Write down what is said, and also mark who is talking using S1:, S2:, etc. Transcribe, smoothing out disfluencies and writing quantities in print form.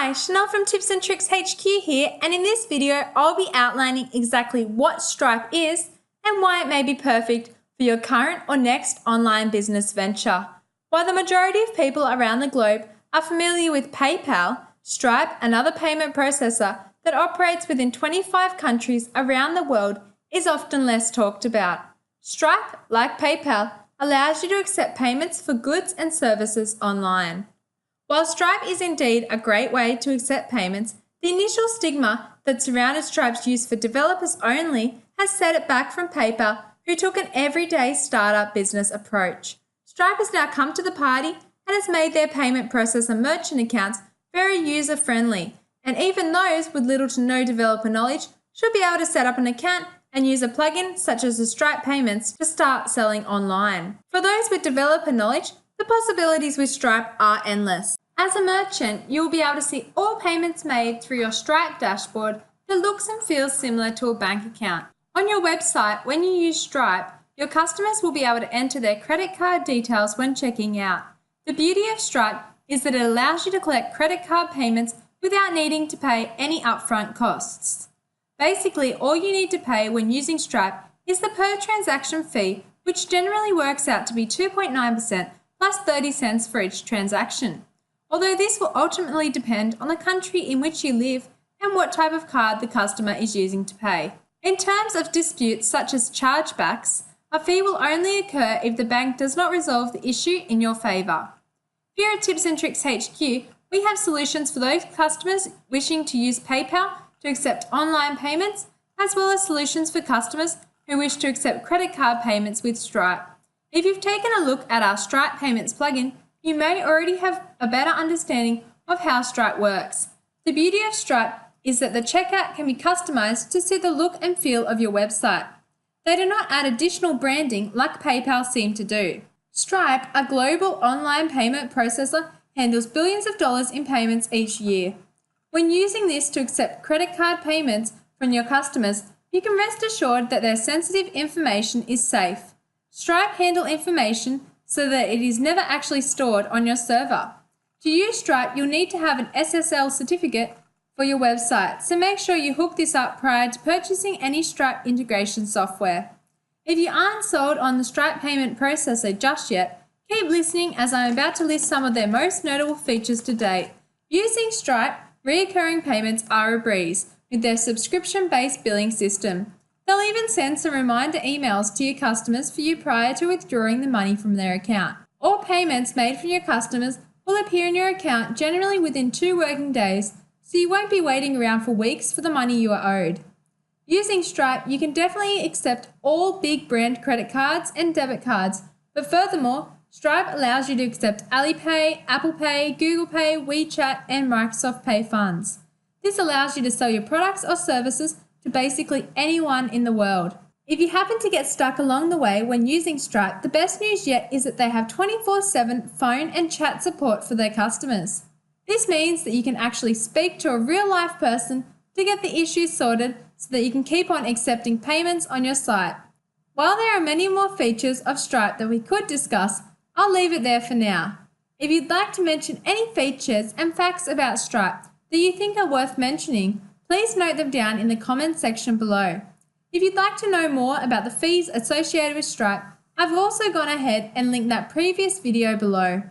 S1: Hi, Chanel from Tips and Tricks HQ here, and in this video I'll be outlining exactly what Stripe is and why it may be perfect for your current or next online business venture. While the majority of people around the globe are familiar with PayPal, Stripe, another payment processor that operates within 25 countries around the world, is often less talked about. Stripe, like PayPal, allows you to accept payments for goods and services online. While Stripe is indeed a great way to accept payments, the initial stigma that surrounded Stripe's use for developers only has set it back from PayPal, who took an everyday startup business approach. Stripe has now come to the party and has made their payment processor merchant accounts very user-friendly, and even those with little to no developer knowledge should be able to set up an account and use a plugin such as the Stripe Payments to start selling online. For those with developer knowledge, the possibilities with Stripe are endless. As a merchant, you'll be able to see all payments made through your Stripe dashboard that looks and feels similar to a bank account. On your website, when you use Stripe, your customers will be able to enter their credit card details when checking out. The beauty of Stripe is that it allows you to collect credit card payments without needing to pay any upfront costs. Basically, all you need to pay when using Stripe is the per transaction fee, which generally works out to be 2.9% plus 30 cents for each transaction. Although this will ultimately depend on the country in which you live and what type of card the customer is using to pay. In terms of disputes such as chargebacks, a fee will only occur if the bank does not resolve the issue in your favour. Here at Tips and Tricks HQ, we have solutions for those customers wishing to use PayPal to accept online payments, as well as solutions for customers who wish to accept credit card payments with Stripe. If you've taken a look at our Stripe Payments plugin, you may already have a better understanding of how Stripe works. The beauty of Stripe is that the checkout can be customized to suit the look and feel of your website. They do not add additional branding like PayPal seem to do. Stripe, a global online payment processor, handles billions of dollars in payments each year. When using this to accept credit card payments from your customers, you can rest assured that their sensitive information is safe. Stripe handle information so that it is never actually stored on your server. To use Stripe, you'll need to have an SSL certificate for your website, so make sure you hook this up prior to purchasing any Stripe integration software. If you aren't sold on the Stripe payment processor just yet, keep listening as I'm about to list some of their most notable features to date. Using Stripe, recurring payments are a breeze with their subscription-based billing system. They'll even send some reminder emails to your customers for you prior to withdrawing the money from their account. All payments made from your customers will appear in your account generally within 2 working days, so you won't be waiting around for weeks for the money you are owed. Using Stripe, you can definitely accept all big brand credit cards and debit cards, but furthermore, Stripe allows you to accept Alipay, Apple Pay, Google Pay, WeChat, and Microsoft Pay funds. This allows you to sell your products or services to basically anyone in the world. If you happen to get stuck along the way when using Stripe, the best news yet is that they have 24/7 phone and chat support for their customers. This means that you can actually speak to a real-life person to get the issues sorted so that you can keep on accepting payments on your site. While there are many more features of Stripe that we could discuss, I'll leave it there for now. If you'd like to mention any features and facts about Stripe that you think are worth mentioning, please note them down in the comments section below. If you'd like to know more about the fees associated with Stripe, I've also gone ahead and linked that previous video below.